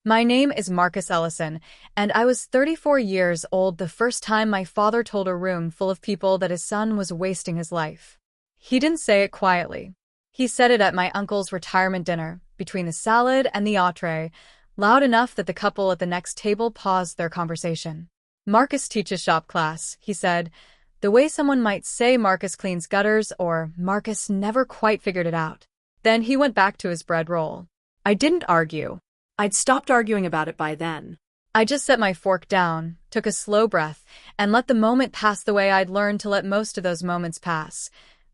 My name is Marcus Ellison, and I was 34 years old the first time my father told a room full of people that his son was wasting his life. He didn't say it quietly. He said it at my uncle's retirement dinner, between the salad and the entree, loud enough that the couple at the next table paused their conversation. Marcus teaches shop class, he said, the way someone might say Marcus cleans gutters or Marcus never quite figured it out. Then he went back to his bread roll. I didn't argue. I'd stopped arguing about it by then. I just set my fork down, took a slow breath, and let the moment pass the way I'd learned to let most of those moments pass.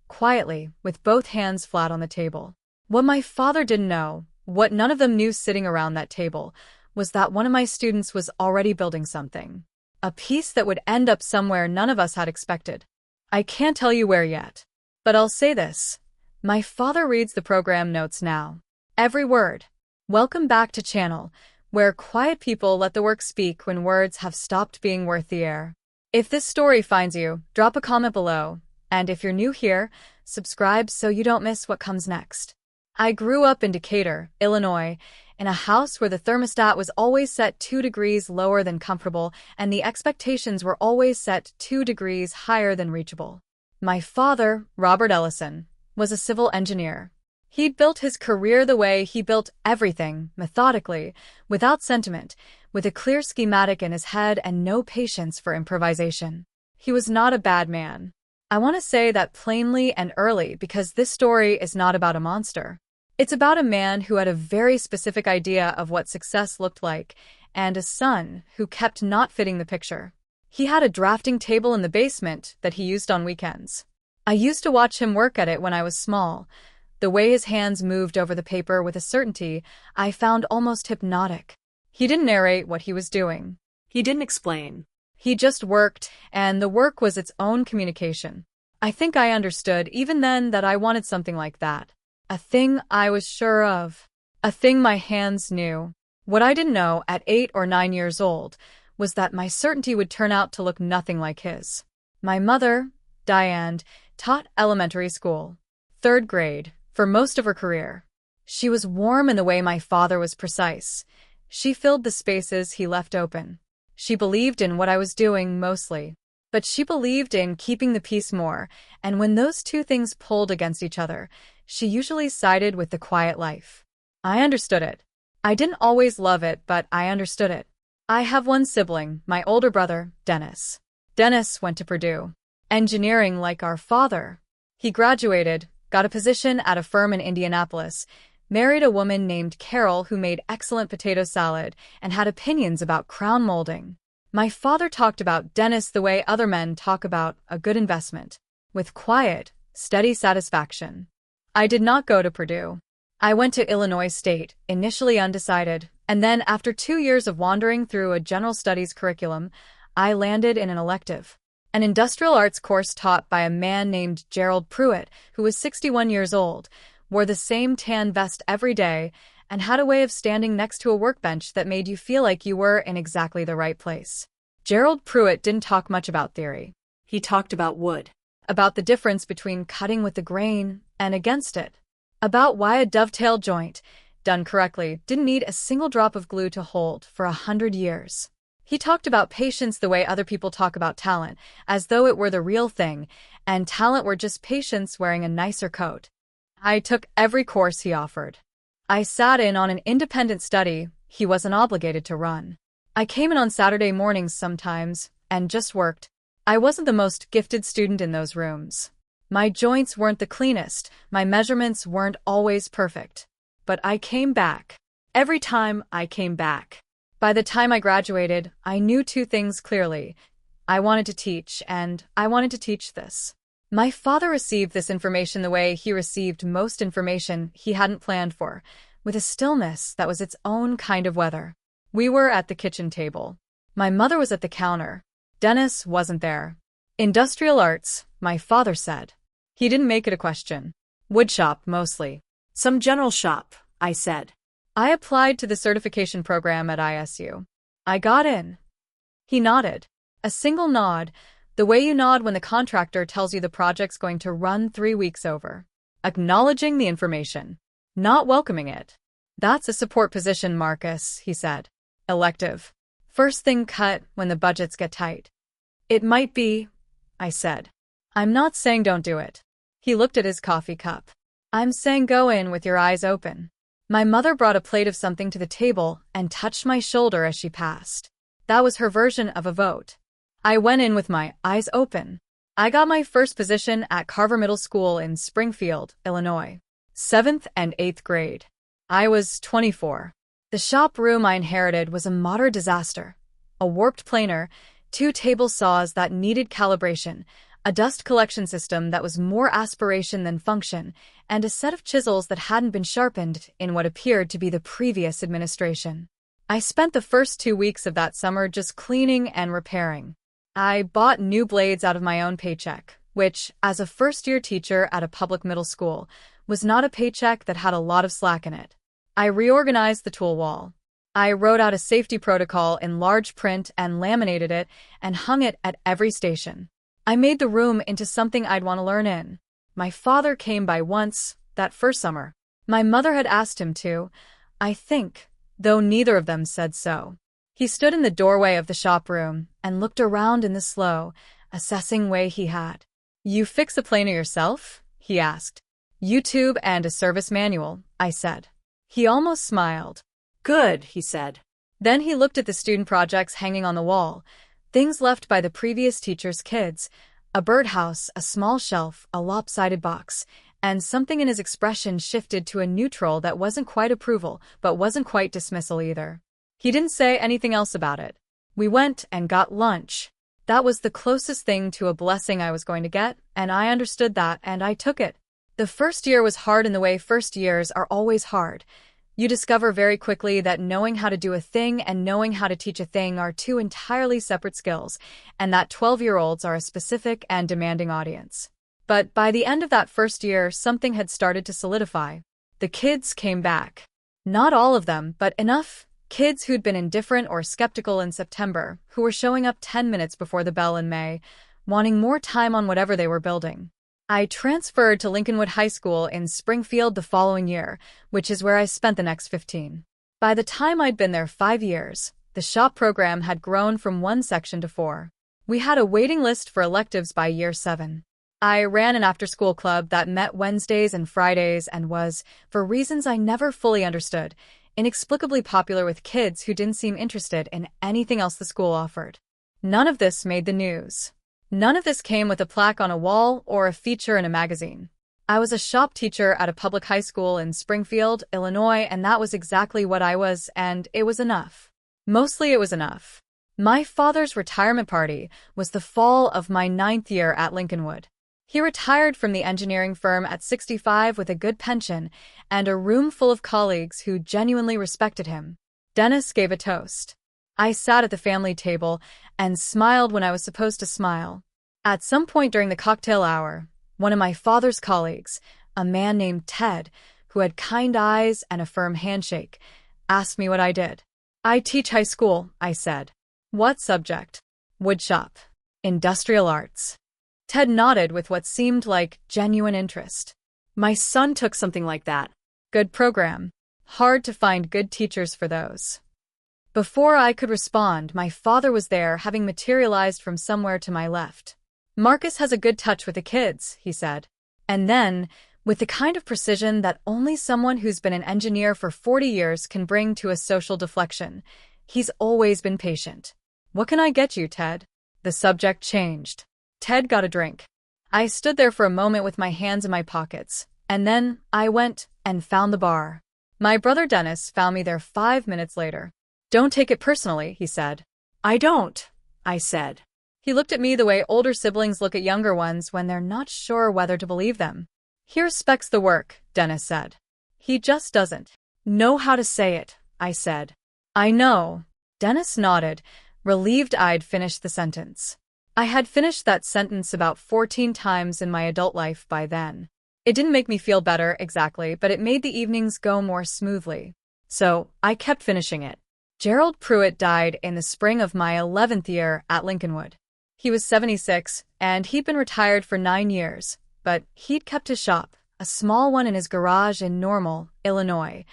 Quietly, with both hands flat on the table. What my father didn't know, what none of them knew sitting around that table, was that one of my students was already building something. A piece that would end up somewhere none of us had expected. I can't tell you where yet. But I'll say this. My father reads the program notes now. Every word. Welcome back to Channel, where quiet people let the work speak when words have stopped being worth the air. If this story finds you, drop a comment below. And if you're new here, subscribe so you don't miss what comes next. I grew up in Decatur, Illinois, in a house where the thermostat was always set 2 degrees lower than comfortable and the expectations were always set 2 degrees higher than reachable. My father, Robert Ellison, was a civil engineer. He'd built his career the way he built everything, methodically, without sentiment, with a clear schematic in his head and no patience for improvisation. He was not a bad man. I want to say that plainly and early because this story is not about a monster. It's about a man who had a very specific idea of what success looked like, and a son who kept not fitting the picture. He had a drafting table in the basement that he used on weekends. I used to watch him work at it when I was small. The way his hands moved over the paper with a certainty I found almost hypnotic. He didn't narrate what he was doing. He didn't explain. He just worked, and the work was its own communication. I think I understood even then that I wanted something like that. A thing I was sure of. A thing my hands knew. What I didn't know at 8 or 9 years old was that my certainty would turn out to look nothing like his. My mother, Diane, taught elementary school. 3rd grade. For most of her career. She was warm in the way my father was precise. She filled the spaces he left open. She believed in what I was doing mostly. But she believed in keeping the peace more, and when those two things pulled against each other, she usually sided with the quiet life. I understood it. I didn't always love it, but I understood it. I have one sibling, my older brother, Dennis. Dennis went to Purdue. Engineering like our father. He graduated, got a position at a firm in Indianapolis, married a woman named Carol who made excellent potato salad and had opinions about crown molding. My father talked about Dennis the way other men talk about a good investment, with quiet, steady satisfaction. I did not go to Purdue. I went to Illinois State, initially undecided, and then after 2 years of wandering through a general studies curriculum, I landed in an elective. An industrial arts course taught by a man named Gerald Pruitt, who was 61 years old, wore the same tan vest every day, and had a way of standing next to a workbench that made you feel like you were in exactly the right place. Gerald Pruitt didn't talk much about theory. He talked about wood. About the difference between cutting with the grain and against it. About why a dovetail joint, done correctly, didn't need a single drop of glue to hold for 100 years. He talked about patience the way other people talk about talent, as though it were the real thing, and talent were just patience wearing a nicer coat. I took every course he offered. I sat in on an independent study he wasn't obligated to run. I came in on Saturday mornings sometimes, and just worked. I wasn't the most gifted student in those rooms. My joints weren't the cleanest, my measurements weren't always perfect. But I came back. Every time I came back. By the time I graduated, I knew 2 things clearly. I wanted to teach, and I wanted to teach this. My father received this information the way he received most information he hadn't planned for, with a stillness that was its own kind of weather. We were at the kitchen table. My mother was at the counter. Dennis wasn't there. Industrial arts, my father said. He didn't make it a question. Woodshop, mostly. Some general shop, I said. I applied to the certification program at ISU. I got in. He nodded. A single nod, the way you nod when the contractor tells you the project's going to run 3 weeks over. Acknowledging the information. Not welcoming it. That's a support position, Marcus, he said. Elective. First thing cut when the budgets get tight. It might be, I said. I'm not saying don't do it. He looked at his coffee cup. I'm saying go in with your eyes open. My mother brought a plate of something to the table and touched my shoulder as she passed. That was her version of a vote. I went in with my eyes open. I got my first position at Carver Middle School in Springfield, Illinois. 7th and 8th grade. I was 24. The shop room I inherited was a moderate disaster. A warped planer, 2 table saws that needed calibration, a dust collection system that was more aspiration than function, and a set of chisels that hadn't been sharpened in what appeared to be the previous administration. I spent the first 2 weeks of that summer just cleaning and repairing. I bought new blades out of my own paycheck, which, as a first-year teacher at a public middle school, was not a paycheck that had a lot of slack in it. I reorganized the tool wall. I wrote out a safety protocol in large print and laminated it and hung it at every station. I made the room into something I'd want to learn in. My father came by once, that first summer. My mother had asked him to, I think, though neither of them said so. He stood in the doorway of the shop room and looked around in the slow, assessing way he had. You fix a planer yourself? He asked. YouTube and a service manual, I said. He almost smiled. Good, he said. Then he looked at the student projects hanging on the wall, things left by the previous teacher's kids, a birdhouse, a small shelf, a lopsided box, and something in his expression shifted to a neutral that wasn't quite approval, but wasn't quite dismissal either. He didn't say anything else about it. We went and got lunch. That was the closest thing to a blessing I was going to get, and I understood that, and I took it. The first year was hard in the way first years are always hard. You discover very quickly that knowing how to do a thing and knowing how to teach a thing are 2 entirely separate skills, and that 12-year-olds are a specific and demanding audience. But by the end of that first year, something had started to solidify. The kids came back. Not all of them, but enough. Kids who'd been indifferent or skeptical in September, who were showing up 10 minutes before the bell in May, wanting more time on whatever they were building. I transferred to Lincolnwood High School in Springfield the following year, which is where I spent the next 15. By the time I'd been there 5 years, the shop program had grown from 1 section to 4. We had a waiting list for electives by year 7. I ran an after-school club that met Wednesdays and Fridays and was, for reasons I never fully understood, inexplicably popular with kids who didn't seem interested in anything else the school offered. None of this made the news. None of this came with a plaque on a wall or a feature in a magazine. I was a shop teacher at a public high school in Springfield, Illinois, and that was exactly what I was, and it was enough. Mostly it was enough. My father's retirement party was the fall of my 9th year at Lincolnwood. He retired from the engineering firm at 65 with a good pension and a room full of colleagues who genuinely respected him. Dennis gave a toast. I sat at the family table and smiled when I was supposed to smile. At some point during the cocktail hour, one of my father's colleagues, a man named Ted, who had kind eyes and a firm handshake, asked me what I did. I teach high school, I said. What subject? Woodshop. Industrial arts. Ted nodded with what seemed like genuine interest. My son took something like that. Good program. Hard to find good teachers for those. Before I could respond, my father was there, having materialized from somewhere to my left. Marcus has a good touch with the kids, he said. And then, with the kind of precision that only someone who's been an engineer for 40 years can bring to a social deflection, he's always been patient. What can I get you, Ted? The subject changed. Ted got a drink. I stood there for a moment with my hands in my pockets, and then I went and found the bar. My brother Dennis found me there 5 minutes later. Don't take it personally, he said. I don't, I said. He looked at me the way older siblings look at younger ones when they're not sure whether to believe them. He respects the work, Dennis said. He just doesn't know how to say it, I said. I know. Dennis nodded, relieved I'd finished the sentence. I had finished that sentence about 14 times in my adult life by then. It didn't make me feel better, exactly, but it made the evenings go more smoothly. So, I kept finishing it. Gerald Pruitt died in the spring of my 11th year at Lincolnwood. He was 76, and he'd been retired for 9 years, but he'd kept his shop, a small one in his garage in Normal, Illinois,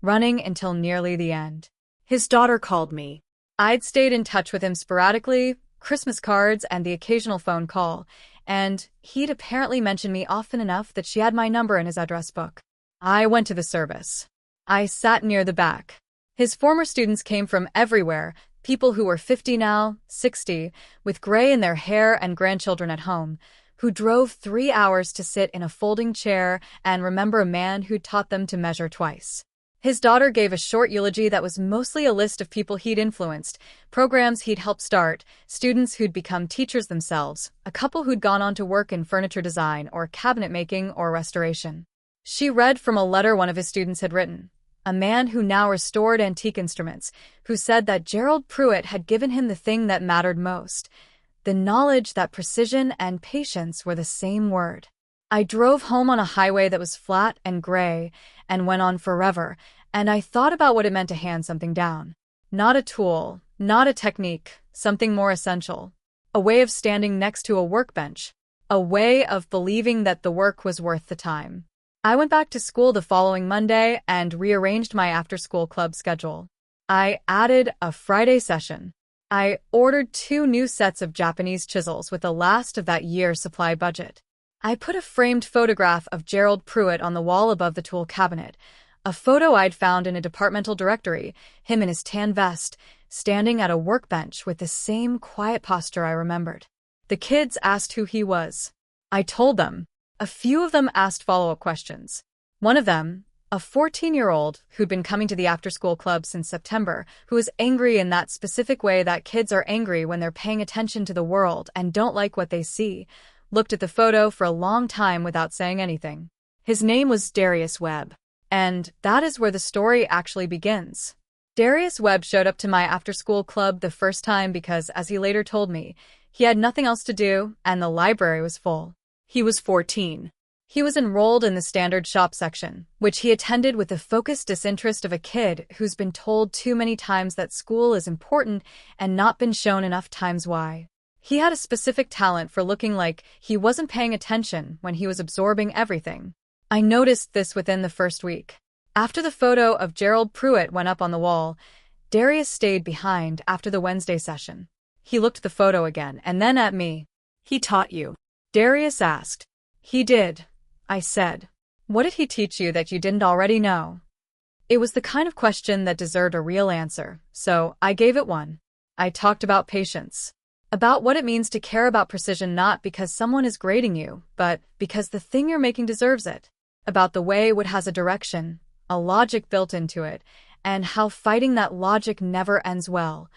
running until nearly the end. His daughter called me. I'd stayed in touch with him sporadically, Christmas cards and the occasional phone call, and he'd apparently mentioned me often enough that she had my number in his address book. I went to the service. I sat near the back. His former students came from everywhere, people who were 50 now, 60, with gray in their hair and grandchildren at home, who drove 3 hours to sit in a folding chair and remember a man who'd taught them to measure twice. His daughter gave a short eulogy that was mostly a list of people he'd influenced, programs he'd helped start, students who'd become teachers themselves, a couple who'd gone on to work in furniture design or cabinet making or restoration. She read from a letter one of his students had written, a man who now restored antique instruments, who said that Gerald Pruitt had given him the thing that mattered most, the knowledge that precision and patience were the same word. I drove home on a highway that was flat and gray and went on forever, and I thought about what it meant to hand something down. Not a tool, not a technique, something more essential. A way of standing next to a workbench. A way of believing that the work was worth the time. I went back to school the following Monday and rearranged my after-school club schedule. I added a Friday session. I ordered 2 new sets of Japanese chisels with the last of that year's supply budget. I put a framed photograph of Gerald Pruitt on the wall above the tool cabinet, a photo I'd found in a departmental directory, him in his tan vest, standing at a workbench with the same quiet posture I remembered. The kids asked who he was. I told them. A few of them asked follow-up questions. One of them, a 14-year-old who'd been coming to the after-school club since September, who was angry in that specific way that kids are angry when they're paying attention to the world and don't like what they see, looked at the photo for a long time without saying anything. His name was Darius Webb. And that is where the story actually begins. Darius Webb showed up to my after-school club the first time because, as he later told me, he had nothing else to do and the library was full. He was 14. He was enrolled in the standard shop section, which he attended with the focused disinterest of a kid who's been told too many times that school is important and not been shown enough times why. He had a specific talent for looking like he wasn't paying attention when he was absorbing everything. I noticed this within the first week. After the photo of Gerald Pruitt went up on the wall, Darius stayed behind after the Wednesday session. He looked at the photo again and then at me. He taught you? Darius asked. He did, I said. What did he teach you that you didn't already know? It was the kind of question that deserved a real answer, so I gave it one. I talked about patience. About what it means to care about precision not because someone is grading you, but because the thing you're making deserves it. About the way wood has a direction, a logic built into it, and how fighting that logic never ends well,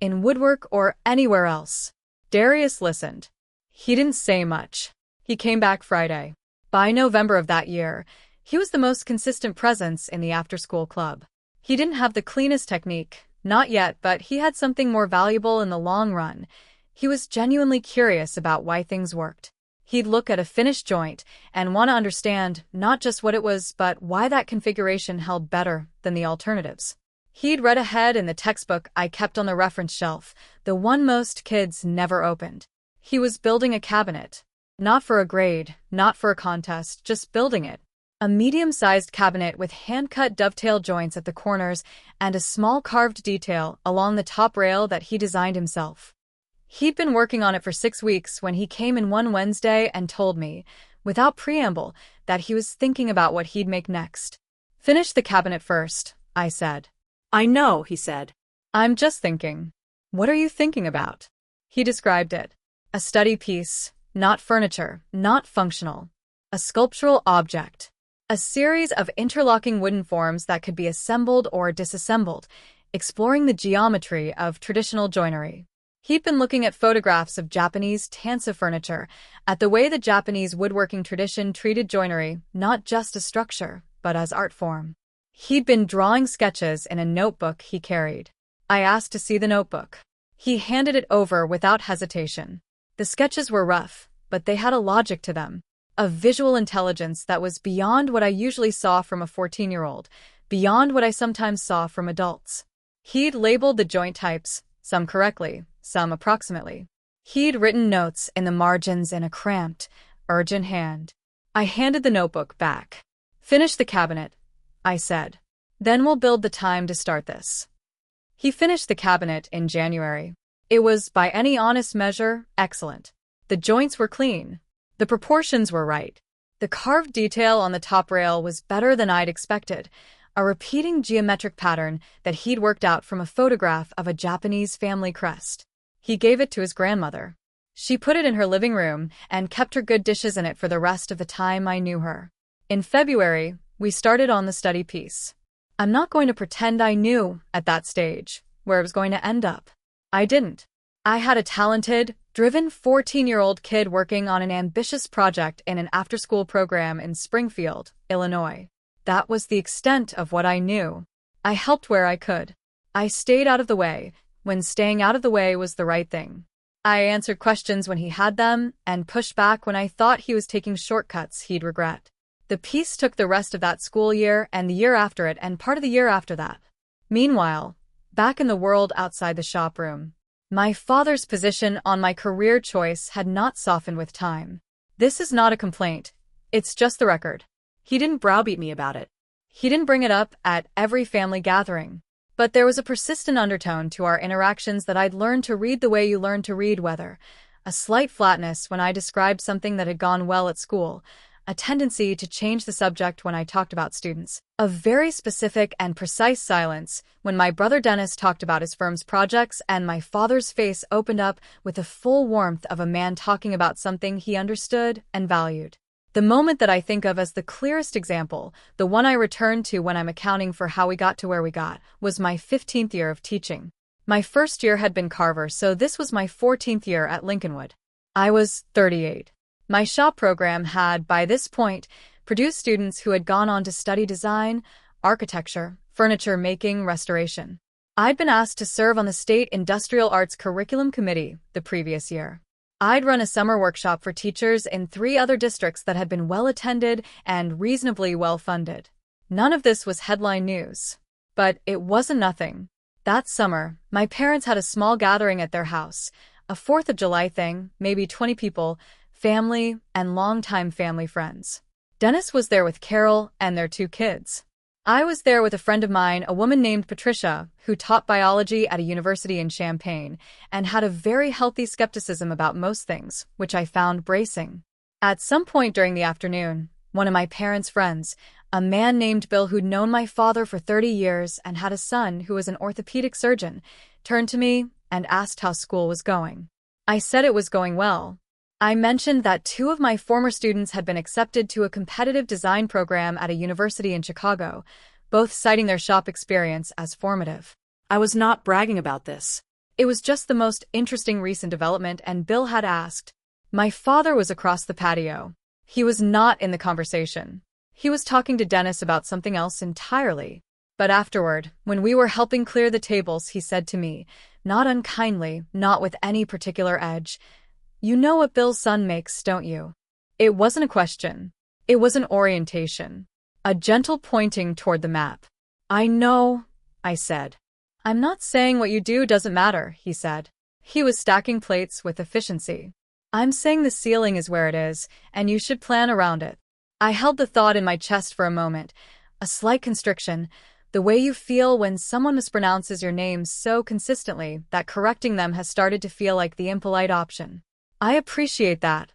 in woodwork or anywhere else. Darius listened. He didn't say much. He came back Friday. By November of that year, he was the most consistent presence in the after-school club. He didn't have the cleanest technique, not yet, but he had something more valuable in the long run. He was genuinely curious about why things worked. He'd look at a finished joint and want to understand not just what it was, but why that configuration held better than the alternatives. He'd read ahead in the textbook I kept on the reference shelf, the one most kids never opened. He was building a cabinet. Not for a grade, not for a contest, just building it. A medium-sized cabinet with hand-cut dovetail joints at the corners and a small carved detail along the top rail that he designed himself. He'd been working on it for 6 weeks when he came in one Wednesday and told me, without preamble, that he was thinking about what he'd make next. Finish the cabinet first, I said. I know, he said. I'm just thinking. What are you thinking about? He described it. A study piece, not furniture, not functional. A sculptural object. A series of interlocking wooden forms that could be assembled or disassembled, exploring the geometry of traditional joinery. He'd been looking at photographs of Japanese tansa furniture, at the way the Japanese woodworking tradition treated joinery, not just as structure, but as art form. He'd been drawing sketches in a notebook he carried. I asked to see the notebook. He handed it over without hesitation. The sketches were rough, but they had a logic to them, a visual intelligence that was beyond what I usually saw from a 14-year-old, beyond what I sometimes saw from adults. He'd labeled the joint types, some correctly, some approximately. He'd written notes in the margins in a cramped, urgent hand. I handed the notebook back. Finish the cabinet, I said. Then we'll build the time to start this. He finished the cabinet in January. It was, by any honest measure, excellent. The joints were clean. The proportions were right. The carved detail on the top rail was better than I'd expected, a repeating geometric pattern that he'd worked out from a photograph of a Japanese family crest. He gave it to his grandmother. She put it in her living room and kept her good dishes in it for the rest of the time I knew her. In February, we started on the study piece. I'm not going to pretend I knew, at that stage, where it was going to end up. I didn't. I had a talented, driven 14-year-old kid working on an ambitious project in an after-school program in Springfield, Illinois. That was the extent of what I knew. I helped where I could. I stayed out of the way, when staying out of the way was the right thing. I answered questions when he had them, and pushed back when I thought he was taking shortcuts he'd regret. The piece took the rest of that school year and the year after it and part of the year after that. Meanwhile, back in the world outside the shop room, my father's position on my career choice had not softened with time. This is not a complaint. It's just the record. He didn't browbeat me about it. He didn't bring it up at every family gathering. But there was a persistent undertone to our interactions that I'd learned to read the way you learn to read weather. A slight flatness when I described something that had gone well at school. A tendency to change the subject when I talked about students. A very specific and precise silence when my brother Dennis talked about his firm's projects, and my father's face opened up with the full warmth of a man talking about something he understood and valued. The moment that I think of as the clearest example, the one I return to when I'm accounting for how we got to where we got, was my 15th year of teaching. My first year had been Carver, so this was my 14th year at Lincolnwood. I was 38. My shop program had, by this point, produced students who had gone on to study design, architecture, furniture making, restoration. I'd been asked to serve on the State Industrial Arts Curriculum Committee the previous year. I'd run a summer workshop for teachers in 3 other districts that had been well attended and reasonably well funded. None of this was headline news. But it wasn't nothing. That summer, my parents had a small gathering at their house, a 4th of July thing, maybe 20 people, family and longtime family friends. Dennis was there with Carol and their 2 kids. I was there with a friend of mine, a woman named Patricia, who taught biology at a university in Champaign and had a very healthy skepticism about most things, which I found bracing. At some point during the afternoon, one of my parents' friends, a man named Bill who'd known my father for 30 years and had a son who was an orthopedic surgeon, turned to me and asked how school was going. I said it was going well. I mentioned that 2 of my former students had been accepted to a competitive design program at a university in Chicago, both citing their shop experience as formative. I was not bragging about this. It was just the most interesting recent development, and Bill had asked. My father was across the patio. He was not in the conversation. He was talking to Dennis about something else entirely. But afterward, when we were helping clear the tables, he said to me, not unkindly, not with any particular edge, "You know what Bill's son makes, don't you?" It wasn't a question. It was an orientation. A gentle pointing toward the map. "I know," I said. "I'm not saying what you do doesn't matter," he said. He was stacking plates with efficiency. "I'm saying the ceiling is where it is, and you should plan around it." I held the thought in my chest for a moment, a slight constriction, the way you feel when someone mispronounces your name so consistently that correcting them has started to feel like the impolite option. "I appreciate that,"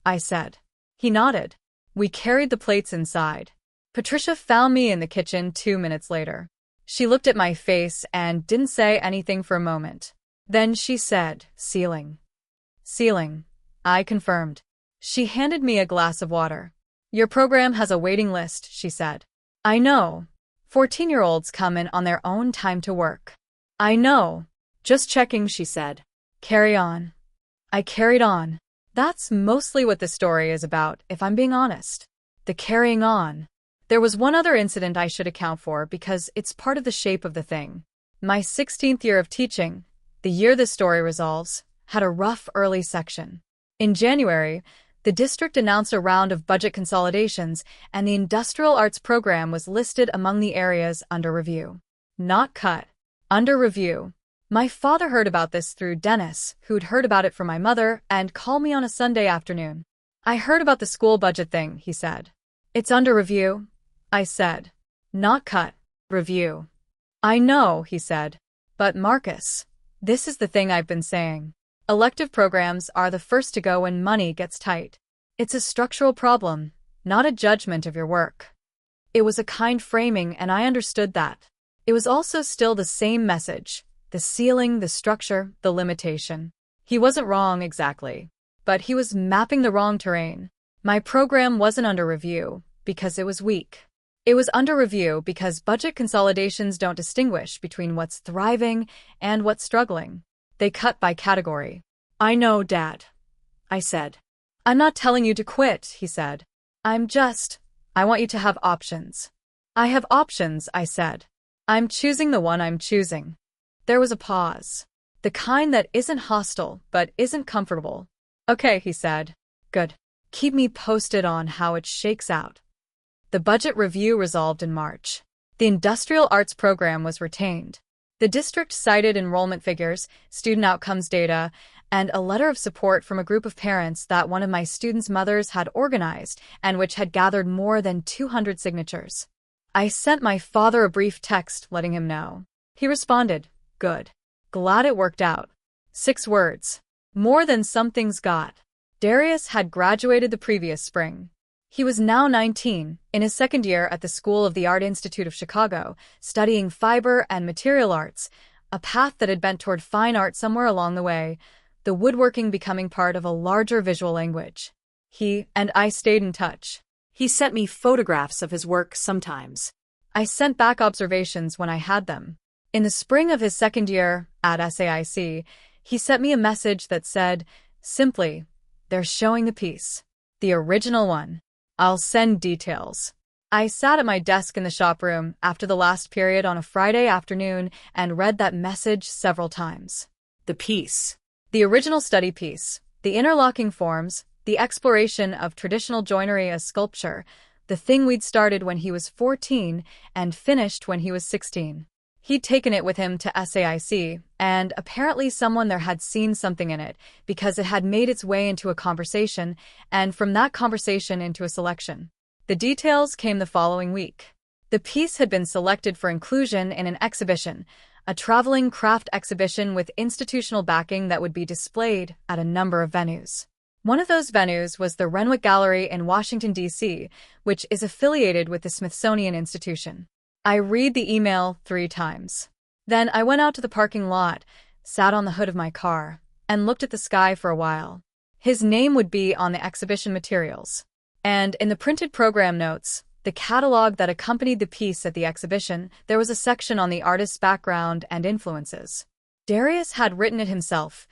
I said. He nodded. We carried the plates inside. Patricia found me in the kitchen 2 minutes later. She looked at my face and didn't say anything for a moment. Then she said, "Ceiling." "Ceiling," I confirmed. She handed me a glass of water. "Your program has a waiting list," she said. "I know. 14-year-olds come in on their own time to work." "I know. Just checking," she said. "Carry on." I carried on. That's mostly what the story is about, if I'm being honest. The carrying on. There was one other incident I should account for because it's part of the shape of the thing. My 16th year of teaching, the year the story resolves, had a rough early section. In January, the district announced a round of budget consolidations, and the industrial arts program was listed among the areas under review. Not cut. Under review. My father heard about this through Dennis, who'd heard about it from my mother, and called me on a Sunday afternoon. "I heard about the school budget thing," he said. "It's under review," I said. "Not cut." Review. I know, he said. But Marcus, this is the thing I've been saying. Elective programs are the first to go when money gets tight. It's a structural problem, not a judgment of your work. It was a kind framing, and I understood that. It was also still the same message, the ceiling, the structure, the limitation. He wasn't wrong exactly, but he was mapping the wrong terrain. My program wasn't under review because it was weak. It was under review because budget consolidations don't distinguish between what's thriving and what's struggling. They cut by category. I know, Dad, I said. I'm not telling you to quit, he said. I want you to have options. I have options, I said. I'm choosing the one I'm choosing. There was a pause. The kind that isn't hostile, but isn't comfortable. Okay, he said. Good. Keep me posted on how it shakes out. The budget review resolved in March. The industrial arts program was retained. The district cited enrollment figures, student outcomes data, and a letter of support from a group of parents that one of my students' mothers had organized and which had gathered more than 200 signatures. I sent my father a brief text letting him know. He responded, "Good. Glad it worked out." 6 words. More than some things got. Darius had graduated the previous spring. He was now 19, in his second year at the School of the Art Institute of Chicago, studying fiber and material arts, a path that had bent toward fine art somewhere along the way, the woodworking becoming part of a larger visual language. He and I stayed in touch. He sent me photographs of his work sometimes. I sent back observations when I had them. In the spring of his second year at SAIC, he sent me a message that said, simply, "They're showing the piece. The original one. I'll send details." I sat at my desk in the shop room after the last period on a Friday afternoon and read that message several times. The piece. The original study piece, the interlocking forms, the exploration of traditional joinery as sculpture, the thing we'd started when he was 14 and finished when he was 16. He'd taken it with him to SAIC, and apparently someone there had seen something in it because it had made its way into a conversation, and from that conversation into a selection. The details came the following week. The piece had been selected for inclusion in an exhibition, a traveling craft exhibition with institutional backing that would be displayed at a number of venues. One of those venues was the Renwick Gallery in Washington, D.C., which is affiliated with the Smithsonian Institution. I read the email 3 times. Then I went out to the parking lot, sat on the hood of my car, and looked at the sky for a while. His name would be on the exhibition materials. And in the printed program notes, the catalog that accompanied the piece at the exhibition, there was a section on the artist's background and influences. Darius had written it himself,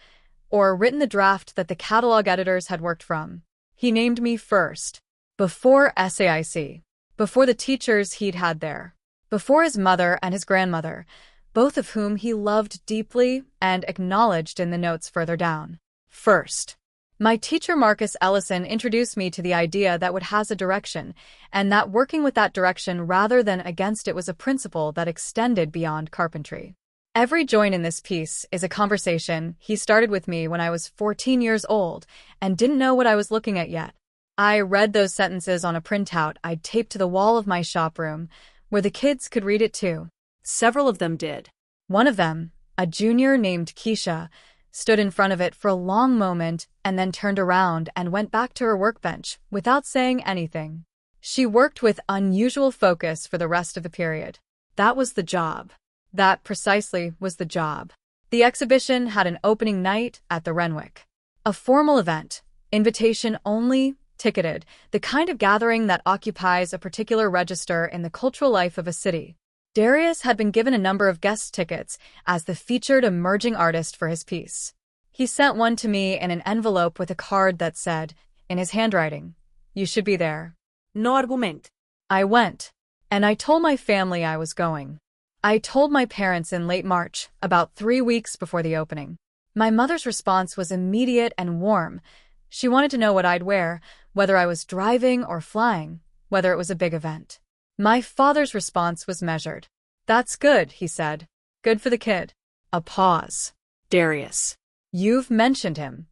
or written the draft that the catalog editors had worked from. He named me first, before SAIC, before the teachers he'd had there, before his mother and his grandmother, both of whom he loved deeply and acknowledged in the notes further down. First. My teacher Marcus Ellison introduced me to the idea that wood has a direction, and that working with that direction rather than against it was a principle that extended beyond carpentry. Every joint in this piece is a conversation he started with me when I was 14 years old and didn't know what I was looking at yet. I read those sentences on a printout I'd taped to the wall of my shop room, where the kids could read it too. Several of them did. One of them, a junior named Keisha, stood in front of it for a long moment and then turned around and went back to her workbench without saying anything. She worked with unusual focus for the rest of the period. That was the job. That precisely was the job. The exhibition had an opening night at the Renwick. A formal event, invitation only, ticketed, the kind of gathering that occupies a particular register in the cultural life of a city. Darius had been given a number of guest tickets as the featured emerging artist for his piece. He sent one to me in an envelope with a card that said, in his handwriting, "You should be there." No argument. I went, and I told my family I was going. I told my parents in late March, about 3 weeks before the opening. My mother's response was immediate and warm. She wanted to know what I'd wear, whether I was driving or flying, whether it was a big event. My father's response was measured. "That's good," he said. "Good for the kid." A pause. Darius. "You've mentioned him."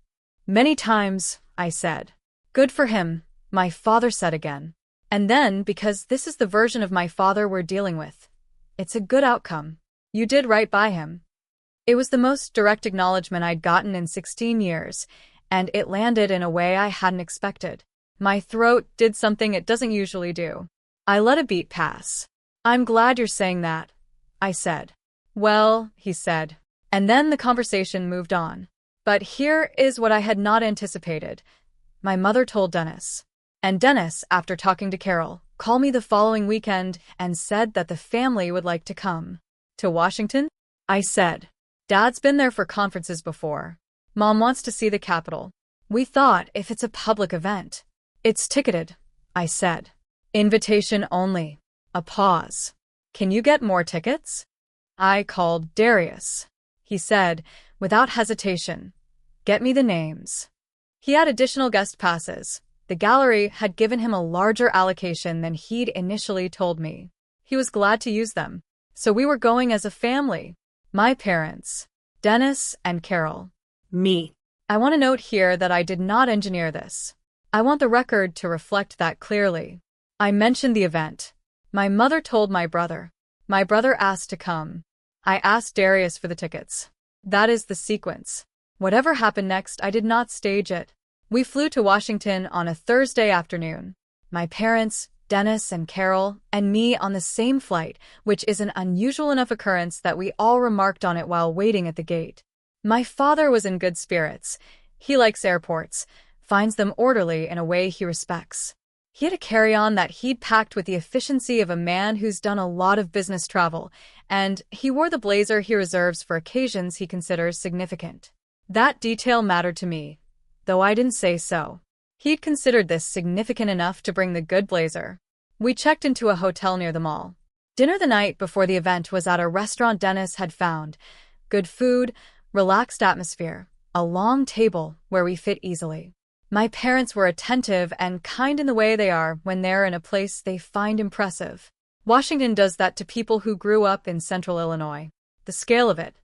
"Many times," I said. "Good for him," my father said again. And then, because this is the version of my father we're dealing with, It's a good outcome. You did right by him. It was the most direct acknowledgement I'd gotten in 16 years, and it landed in a way I hadn't expected. My throat did something it doesn't usually do. I let a beat pass. I'm glad you're saying that, I said. Well, he said. And then the conversation moved on. But here is what I had not anticipated. My mother told Dennis. And Dennis, after talking to Carol, called me the following weekend and said that the family would like to come. To Washington? I said. Dad's been there for conferences before. Mom wants to see the Capitol. We thought if it's a public event. It's ticketed, I said. Invitation only. A pause. Can you get more tickets? I called Darius. He said, without hesitation, get me the names. He had additional guest passes. The gallery had given him a larger allocation than he'd initially told me. He was glad to use them. So we were going as a family. My parents, Dennis and Carol. Me. I want to note here that I did not engineer this. I want the record to reflect that clearly. I mentioned the event. My mother told my brother. My brother asked to come. I asked Darius for the tickets. That is the sequence. Whatever happened next, I did not stage it. We flew to Washington on a Thursday afternoon. My parents, Dennis and Carol, and me on the same flight, which is an unusual enough occurrence that we all remarked on it while waiting at the gate. My father was in good spirits. He likes airports, finds them orderly in a way he respects. He had a carry-on that he'd packed with the efficiency of a man who's done a lot of business travel, and he wore the blazer he reserves for occasions he considers significant. That detail mattered to me, though I didn't say so. He'd considered this significant enough to bring the good blazer. We checked into a hotel near the mall. Dinner the night before the event was at a restaurant Dennis had found. Good food, relaxed atmosphere, a long table where we fit easily. My parents were attentive and kind in the way they are when they're in a place they find impressive. Washington does that to people who grew up in central Illinois. The scale of it.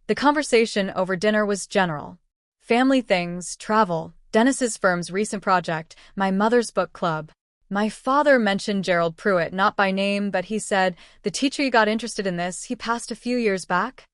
The conversation over dinner was general. Family things, travel, Dennis's firm's recent project, my mother's book club. My father mentioned Gerald Pruitt, not by name, but he said, the teacher you got interested in this, he passed a few years back?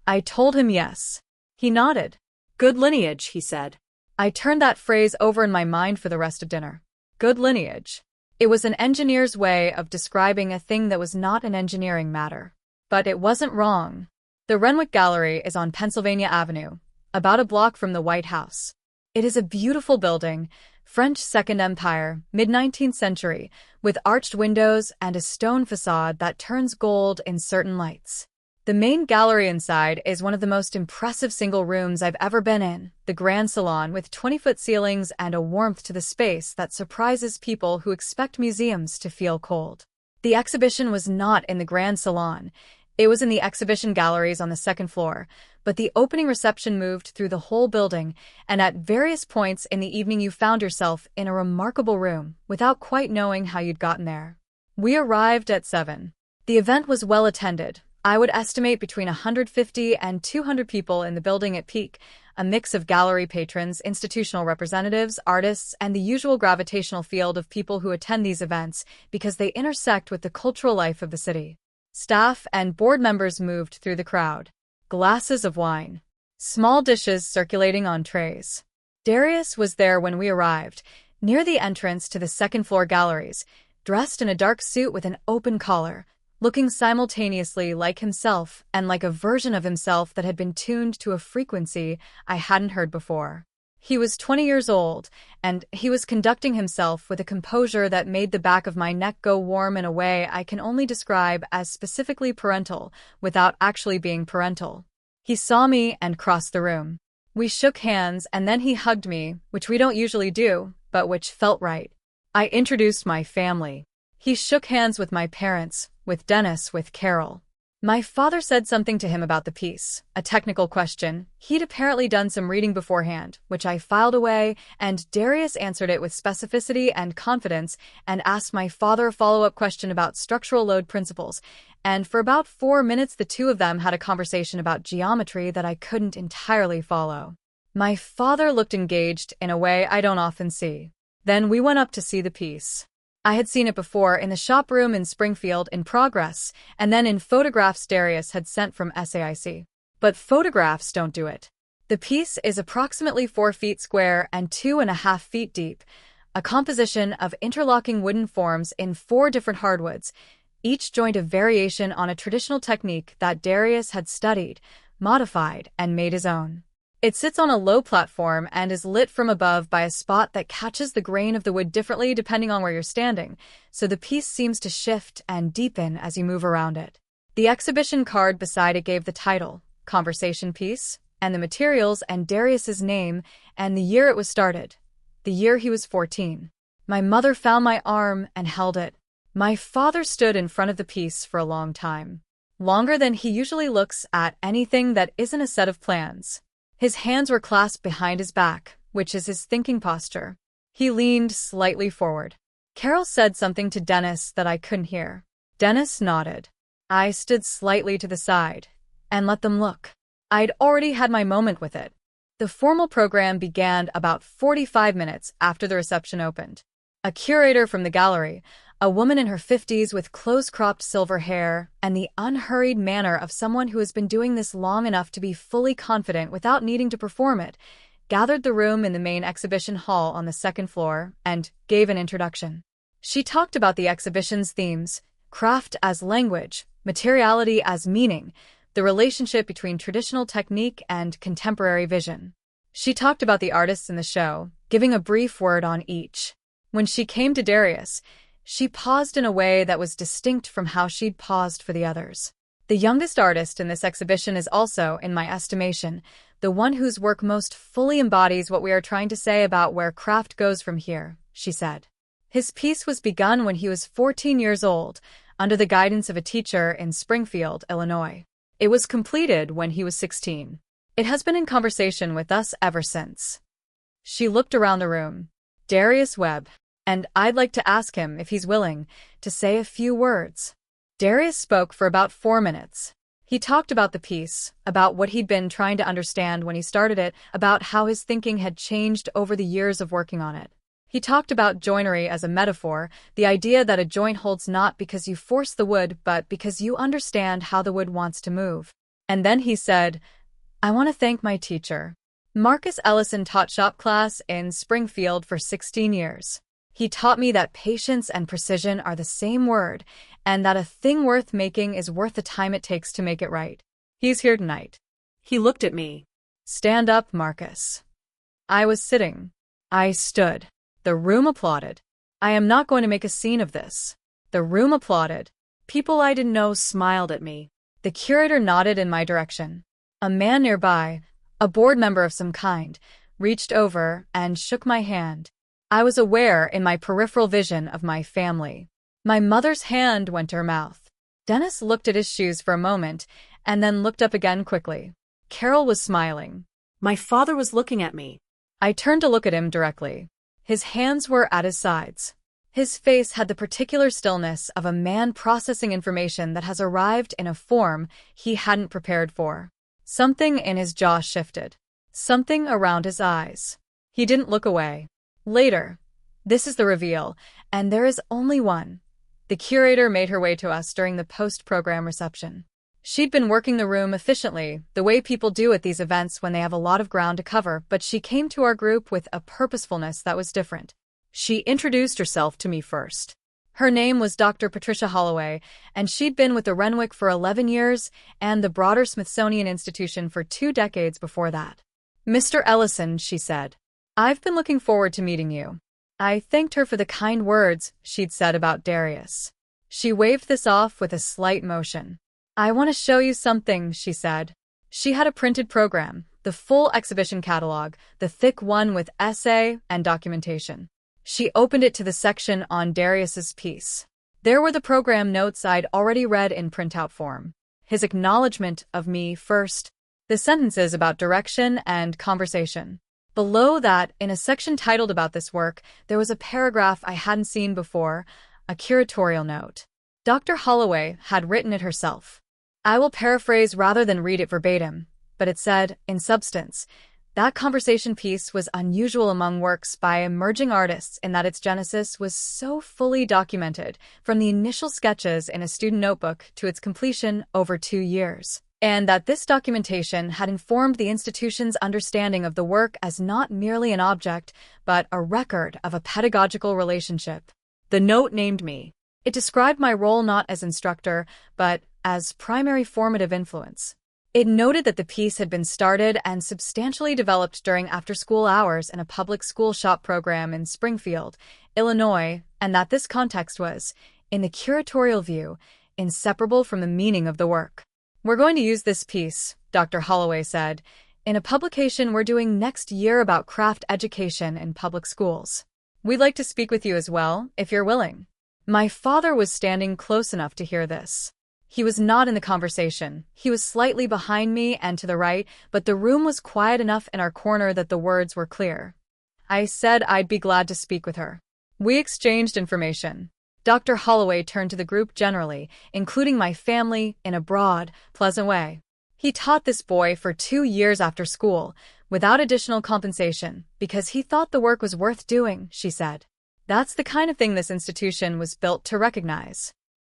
I told him yes. He nodded. Good lineage, he said. I turned that phrase over in my mind for the rest of dinner. Good lineage. It was an engineer's way of describing a thing that was not an engineering matter. But it wasn't wrong. The Renwick Gallery is on Pennsylvania Avenue, about a block from the White House. It is a beautiful building, French Second Empire, mid-19th century, with arched windows and a stone facade that turns gold in certain lights. The main gallery inside is one of the most impressive single rooms I've ever been in, the Grand Salon with 20-foot ceilings and a warmth to the space that surprises people who expect museums to feel cold. The exhibition was not in the Grand Salon. It was in the exhibition galleries on the second floor, but the opening reception moved through the whole building, and at various points in the evening you found yourself in a remarkable room without quite knowing how you'd gotten there. We arrived at 7. The event was well attended. I would estimate between 150 and 200 people in the building at peak, a mix of gallery patrons, institutional representatives, artists, and the usual gravitational field of people who attend these events because they intersect with the cultural life of the city. Staff and board members moved through the crowd. Glasses of wine. Small dishes circulating on trays. Darius was there when we arrived, near the entrance to the second-floor galleries, dressed in a dark suit with an open collar, looking simultaneously like himself and like a version of himself that had been tuned to a frequency I hadn't heard before. He was 20 years old, and he was conducting himself with a composure that made the back of my neck go warm in a way I can only describe as specifically parental, without actually being parental. He saw me and crossed the room. We shook hands, and then he hugged me, which we don't usually do, but which felt right. I introduced my family. He shook hands with my parents, with Dennis, with Carol. My father said something to him about the piece, a technical question. He'd apparently done some reading beforehand, which I filed away, and Darius answered it with specificity and confidence and asked my father a follow-up question about structural load principles, and for about 4 minutes the two of them had a conversation about geometry that I couldn't entirely follow. My father looked engaged in a way I don't often see. Then we went up to see the piece. I had seen it before in the shop room in Springfield in progress, and then in photographs Darius had sent from SAIC. But photographs don't do it. The piece is approximately 4 feet square and 2.5 feet deep, a composition of interlocking wooden forms in 4 different hardwoods, each joint a variation on a traditional technique that Darius had studied, modified, and made his own. It sits on a low platform and is lit from above by a spot that catches the grain of the wood differently depending on where you're standing, so the piece seems to shift and deepen as you move around it. The exhibition card beside it gave the title, Conversation Piece, and the materials and Darius's name and the year it was started, the year he was 14. My mother found my arm and held it. My father stood in front of the piece for a long time, longer than he usually looks at anything that isn't a set of plans. His hands were clasped behind his back, which is his thinking posture. He leaned slightly forward. Carol said something to Dennis that I couldn't hear. Dennis nodded. I stood slightly to the side and let them look. I'd already had my moment with it. The formal program began about 45 minutes after the reception opened. A curator from the gallery, a woman in her 50s with close-cropped silver hair and the unhurried manner of someone who has been doing this long enough to be fully confident without needing to perform it, gathered the room in the main exhibition hall on the 2nd floor and gave an introduction. She talked about the exhibition's themes, craft as language, materiality as meaning, the relationship between traditional technique and contemporary vision. She talked about the artists in the show, giving a brief word on each. When she came to Darius, she paused in a way that was distinct from how she'd paused for the others. The youngest artist in this exhibition is also, in my estimation, the one whose work most fully embodies what we are trying to say about where craft goes from here, she said. His piece was begun when he was 14 years old, under the guidance of a teacher in Springfield, Illinois. It was completed when he was 16. It has been in conversation with us ever since. She looked around the room. Darius Webb. And I'd like to ask him if he's willing to say a few words. Darius spoke for about 4 minutes. He talked about the piece, about what he'd been trying to understand when he started it, about how his thinking had changed over the years of working on it. He talked about joinery as a metaphor, the idea that a joint holds not because you force the wood, but because you understand how the wood wants to move. And then he said, I want to thank my teacher. Marcus Ellison taught shop class in Springfield for 16 years. He taught me that patience and precision are the same word, and that a thing worth making is worth the time it takes to make it right. He's here tonight. He looked at me. Stand up, Marcus. I was sitting. I stood. The room applauded. I am not going to make a scene of this. The room applauded. People I didn't know smiled at me. The curator nodded in my direction. A man nearby, a board member of some kind, reached over and shook my hand. I was aware in my peripheral vision of my family. My mother's hand went to her mouth. Dennis looked at his shoes for a moment and then looked up again quickly. Carol was smiling. My father was looking at me. I turned to look at him directly. His hands were at his sides. His face had the particular stillness of a man processing information that has arrived in a form he hadn't prepared for. Something in his jaw shifted. Something around his eyes. He didn't look away. Later, this is the reveal, and there is only one. The curator made her way to us during the post-program reception. She'd been working the room efficiently, the way people do at these events when they have a lot of ground to cover, but she came to our group with a purposefulness that was different. She introduced herself to me first. Her name was Dr. Patricia Holloway, and she'd been with the Renwick for 11 years and the broader Smithsonian Institution for 2 decades before that. Mr. Ellison, she said. I've been looking forward to meeting you. I thanked her for the kind words she'd said about Darius. She waved this off with a slight motion. I want to show you something, she said. She had a printed program, the full exhibition catalog, the thick one with essay and documentation. She opened it to the section on Darius's piece. There were the program notes I'd already read in printout form. His acknowledgement of me first, the sentences about direction and conversation. Below that, in a section titled about this work, there was a paragraph I hadn't seen before, a curatorial note. Dr. Holloway had written it herself. I will paraphrase rather than read it verbatim, but it said, in substance, That conversation piece was unusual among works by emerging artists in that its genesis was so fully documented, from the initial sketches in a student notebook to its completion over 2 years, and that this documentation had informed the institution's understanding of the work as not merely an object, but a record of a pedagogical relationship. The note named me. It described my role not as instructor, but as primary formative influence. It noted that the piece had been started and substantially developed during after-school hours in a public school shop program in Springfield, Illinois, and that this context was, in the curatorial view, inseparable from the meaning of the work. "We're going to use this piece," Dr. Holloway said, "in a publication we're doing next year about craft education in public schools. We'd like to speak with you as well, if you're willing." My father was standing close enough to hear this. He was not in the conversation. He was slightly behind me and to the right, but the room was quiet enough in our corner that the words were clear. I said I'd be glad to speak with her. We exchanged information. Dr. Holloway turned to the group generally, including my family, in a broad, pleasant way. He taught this boy for 2 years after school, without additional compensation, because he thought the work was worth doing, she said. That's the kind of thing this institution was built to recognize.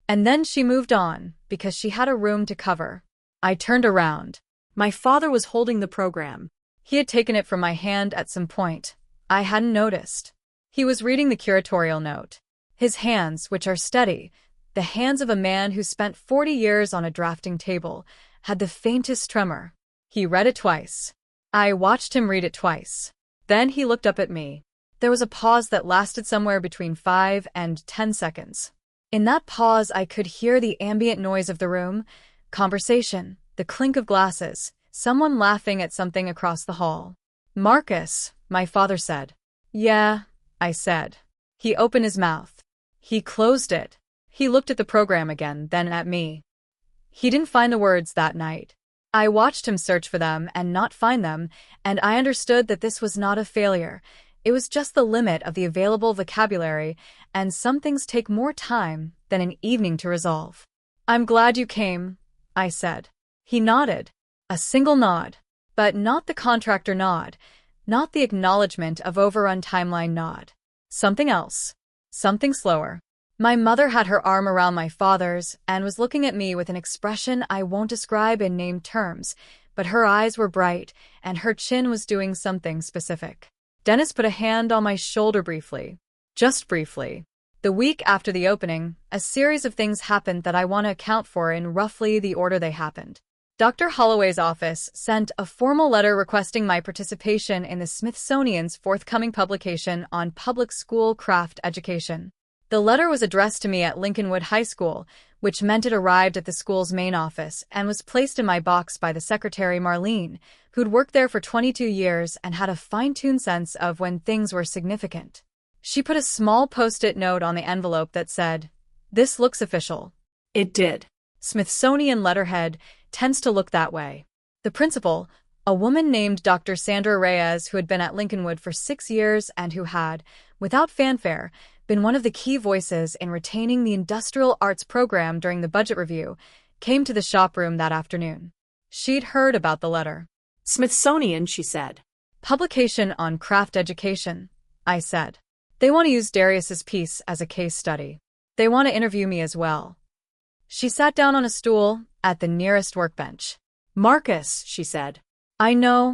And then she moved on, because she had a room to cover. I turned around. My father was holding the program. He had taken it from my hand at some point. I hadn't noticed. He was reading the curatorial note. His hands, which are steady, the hands of a man who spent 40 years on a drafting table, had the faintest tremor. He read it twice. I watched him read it twice. Then he looked up at me. There was a pause that lasted somewhere between 5 and 10 seconds. In that pause, I could hear the ambient noise of the room, conversation, the clink of glasses, someone laughing at something across the hall. "Marcus," my father said. "Yeah," I said. He opened his mouth. He closed it. He looked at the program again, then at me. He didn't find the words that night. I watched him search for them and not find them, and I understood that this was not a failure. It was just the limit of the available vocabulary, and some things take more time than an evening to resolve. "I'm glad you came," I said. He nodded. A single nod. But not the contractor nod. Not the acknowledgement of overrun timeline nod. Something else. Something slower. My mother had her arm around my father's and was looking at me with an expression I won't describe in named terms, but her eyes were bright, and her chin was doing something specific. Dennis put a hand on my shoulder briefly. Just briefly. The week after the opening, a series of things happened that I want to account for in roughly the order they happened. Dr. Holloway's office sent a formal letter requesting my participation in the Smithsonian's forthcoming publication on public school craft education. The letter was addressed to me at Lincolnwood High School, which meant it arrived at the school's main office and was placed in my box by the secretary Marlene, who'd worked there for 22 years and had a fine-tuned sense of when things were significant. She put a small post-it note on the envelope that said, "This looks official." It did. Smithsonian letterhead tends to look that way. The principal, a woman named Dr. Sandra Reyes, who had been at Lincolnwood for 6 years and who had, without fanfare, been one of the key voices in retaining the industrial arts program during the budget review, came to the shop room that afternoon. She'd heard about the letter. "Smithsonian," she said. "Publication on craft education," I said. "They want to use Darius's piece as a case study. They want to interview me as well." She sat down on a stool at the nearest workbench. "Marcus," she said. "I know,